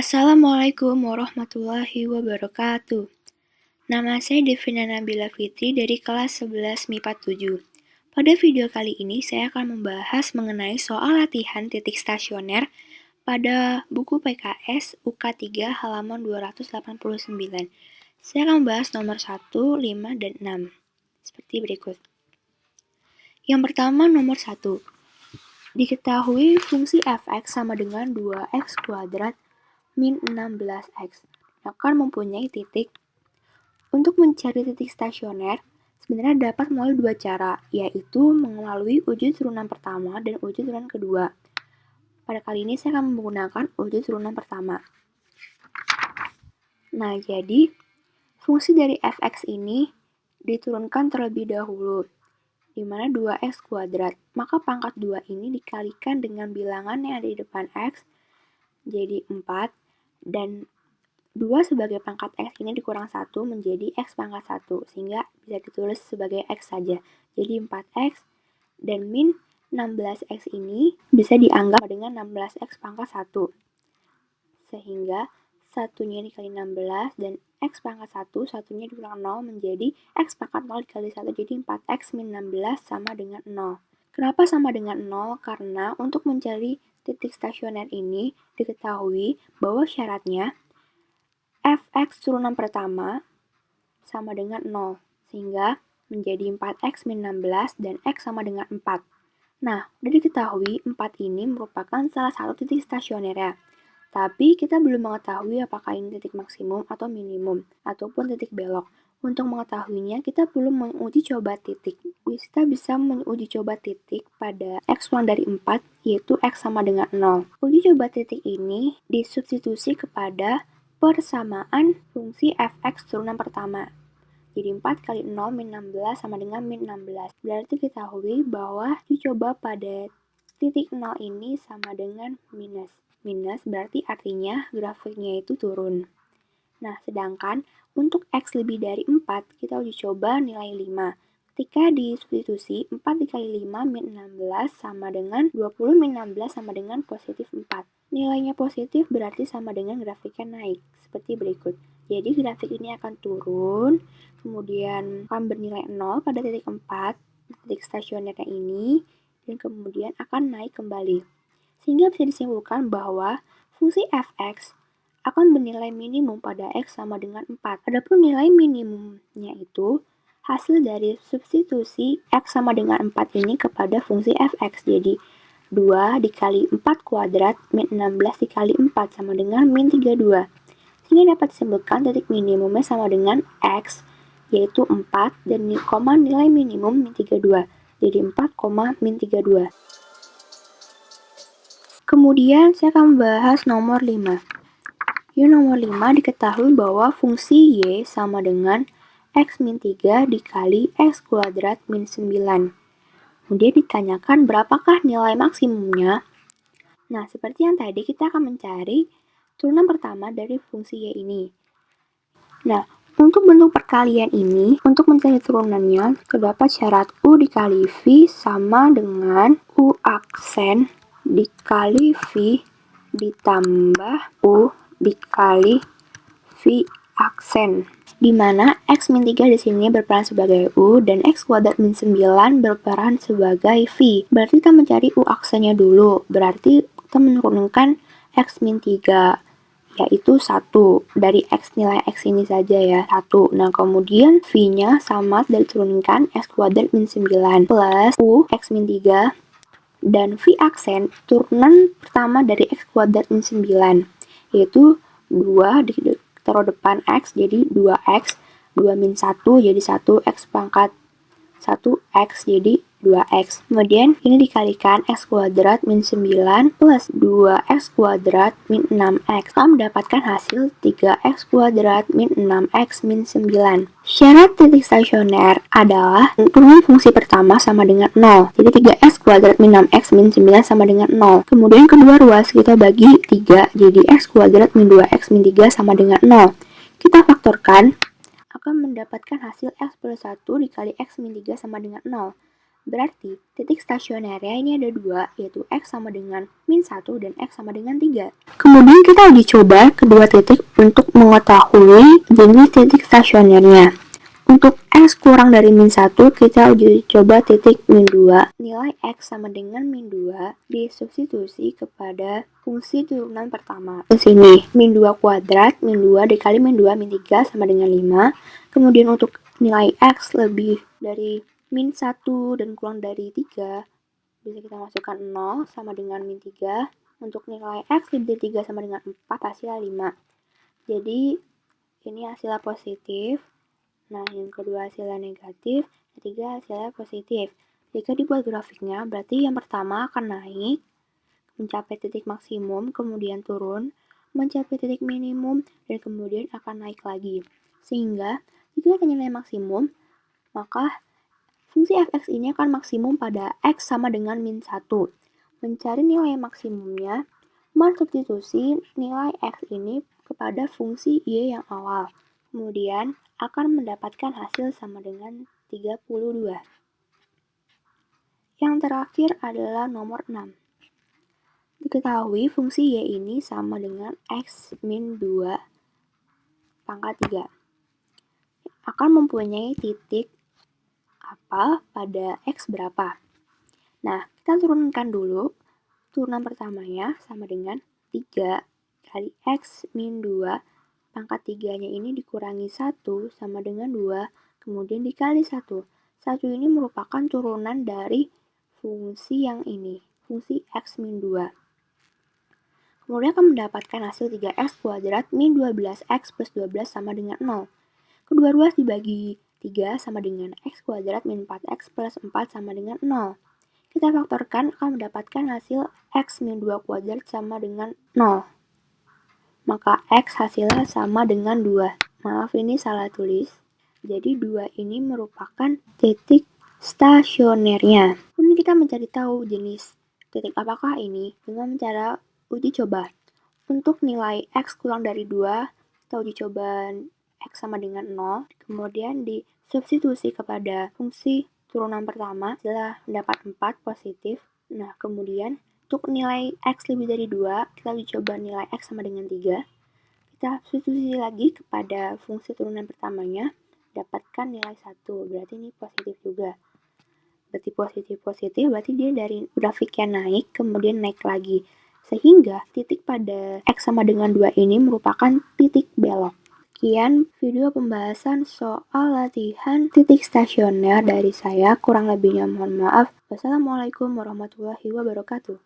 Assalamualaikum warahmatullahi wabarakatuh. Nama saya Devina Nabila Fitri dari kelas 11 MIPA 7. Pada video kali ini saya akan membahas mengenai soal latihan titik stasioner pada buku PKS UK 3 halaman 289. Saya akan membahas nomor 1, 5, dan 6. Seperti berikut. Yang pertama nomor 1. Diketahui fungsi fx sama dengan 2x kuadrat min 16x akan mempunyai titik. Untuk mencari titik stasioner, sebenarnya dapat melalui dua cara, yaitu melalui uji turunan pertama dan uji turunan kedua. Pada kali ini saya akan menggunakan uji turunan pertama. Nah, jadi fungsi dari fx ini diturunkan terlebih dahulu, di mana 2x kuadrat. Maka pangkat 2 ini dikalikan dengan bilangan yang ada di depan x, jadi 4, dan 2 sebagai pangkat x ini dikurang 1 menjadi x pangkat 1, sehingga bisa ditulis sebagai x saja. Jadi 4x dan min 16x ini bisa dianggap dengan 16x pangkat 1. Sehingga satunya dikali 16 dan x pangkat 1, satunya dikurang 0 menjadi x pangkat 0 dikali 1, jadi 4x min 16 sama dengan 0. Kenapa sama dengan 0? Karena untuk mencari titik stasioner ini diketahui bahwa syaratnya fx turunan pertama sama dengan 0, sehingga menjadi 4x min 16 dan x sama dengan 4. Nah, sudah diketahui 4 ini merupakan salah satu titik stasionernya. Tapi kita belum mengetahui apakah ini titik maksimum atau minimum, ataupun titik belok. Untuk mengetahuinya, kita perlu menguji coba titik. Kita bisa menguji coba titik pada x kurang dari 4, yaitu x sama dengan 0. Uji coba titik ini disubstitusi kepada persamaan fungsi fx turunan pertama. Jadi 4 kali 0 min 16 sama dengan min 16. Berarti ketahui bahwa dicoba pada titik 0 ini sama dengan minus. Minus berarti artinya grafiknya itu turun. Nah, sedangkan untuk x lebih dari 4, kita uji coba nilai 5. Ketika disubstitusi, 4 dikali 5 min 16 sama dengan 20 min 16 sama dengan positif 4. Nilainya positif berarti sama dengan grafiknya naik, seperti berikut. Jadi grafik ini akan turun, kemudian akan bernilai 0 pada titik 4, titik stasionernya ini, dan kemudian akan naik kembali. Sehingga bisa disimpulkan bahwa fungsi fx akan bernilai minimum pada x sama dengan 4. Adapun nilai minimumnya itu hasil dari substitusi x sama dengan 4 ini kepada fungsi fx. Jadi 2 dikali 4 kuadrat min 16 dikali 4 sama dengan min 32. Sehingga dapat disimpulkan titik minimumnya sama dengan x, yaitu 4, dan nilai minimum min 32. Jadi 4, min 32. Kemudian saya akan membahas nomor 5. Nomor 5 diketahui bahwa fungsi y sama dengan x min 3 dikali x kuadrat min 9. Kemudian ditanyakan berapakah nilai maksimumnya. Nah, seperti yang tadi kita akan mencari turunan pertama dari fungsi y ini. Nah, untuk bentuk perkalian ini, untuk mencari turunannya, terdapat syarat u dikali v sama dengan u aksen dikali v ditambah u dikali v aksen, di mana x min 3 di sini berperan sebagai u dan x kuadrat min 9 berperan sebagai v. Berarti kita mencari u aksennya dulu, berarti kita menurunkan x min 3, yaitu 1. Dari x nilai x ini saja ya, 1. Nah, kemudian v-nya sama dari turunkan x kuadrat min 9 plus u x min 3 dan v aksen turunan pertama dari x kuadrat min 9, yaitu 2 ditaruh depan x jadi 2x, 2 min 1 jadi 1x pangkat 1x jadi 2x. Kemudian ini dikalikan x kuadrat min 9 plus 2x kuadrat min 6x. Kita mendapatkan hasil 3x kuadrat min 6x min 9. Syarat titik stasioner adalah turunan fungsi pertama sama dengan 0. Jadi 3x kuadrat min 6x min 9 sama dengan 0. Kemudian kedua ruas kita bagi 3. Jadi x kuadrat min 2x min 3 sama dengan 0. Kita faktorkan akan mendapatkan hasil x plus 1 dikali x min 3 sama dengan 0. Berarti titik stasionernya ini ada dua, yaitu X sama dengan min 1 dan X sama dengan 3. Kemudian kita uji coba kedua titik untuk mengetahui jenis titik stasionernya. Untuk X kurang dari min 1, kita uji coba titik min 2. Nilai X sama dengan min 2 disubstitusi kepada fungsi turunan pertama. Di sini, min 2 kuadrat, min 2 dikali min 2, min 3 sama dengan 5. Kemudian untuk nilai X lebih dari min 1 dan kurang dari 3, bisa kita masukkan 0 sama dengan min 3. Untuk nilai X lebih dari 3 sama dengan 4, hasilnya 5. Jadi, ini hasilnya positif. Nah, yang kedua hasilnya negatif, ketiga hasilnya positif. Jika dibuat grafiknya, berarti yang pertama akan naik, mencapai titik maksimum, kemudian turun, mencapai titik minimum, dan kemudian akan naik lagi. Sehingga, jika ada nilai maksimum, maka fungsi f(x) ini akan maksimum pada x sama dengan min 1. Mencari nilai maksimumnya, mensubstitusi nilai x ini kepada fungsi y yang awal. Kemudian akan mendapatkan hasil sama dengan 32. Yang terakhir adalah nomor 6. Diketahui fungsi y ini sama dengan x min 2 pangkat 3. Akan mempunyai titik apa pada x berapa. Nah, kita turunkan dulu. Turunan pertamanya sama dengan 3 kali x min 2 pangkat 3-nya ini dikurangi 1 sama dengan 2, kemudian dikali 1. 1 ini merupakan turunan dari fungsi yang ini, fungsi x min 2. Kemudian akan mendapatkan hasil 3x kuadrat min 12x plus 12 sama dengan 0. Kedua ruas dibagi 3 sama dengan x kuadrat min 4x plus 4 sama dengan 0. Kita faktorkan akan mendapatkan hasil x min 2 kuadrat sama dengan 0. Maka x hasilnya sama dengan 2. Maaf, ini salah tulis. Jadi 2 ini merupakan titik stasionernya. Kemudian kita mencari tahu jenis titik apakah ini dengan cara uji coba. Untuk nilai x kurang dari 2, kita uji coba x sama dengan 0. Kemudian disubstitusi kepada fungsi turunan pertama, setelah mendapat 4 positif. Nah, kemudian untuk nilai x lebih dari 2, kita uji coba nilai x sama dengan 3. Kita substitusi lagi kepada fungsi turunan pertamanya, dapatkan nilai 1. Berarti ini positif juga. Berarti positif, berarti dia dari grafik yang naik, kemudian naik lagi. Sehingga titik pada x sama dengan 2 ini merupakan titik belok. Sekian video pembahasan soal latihan titik stasioner dari saya. Kurang lebihnya mohon maaf. Wassalamualaikum warahmatullahi wabarakatuh.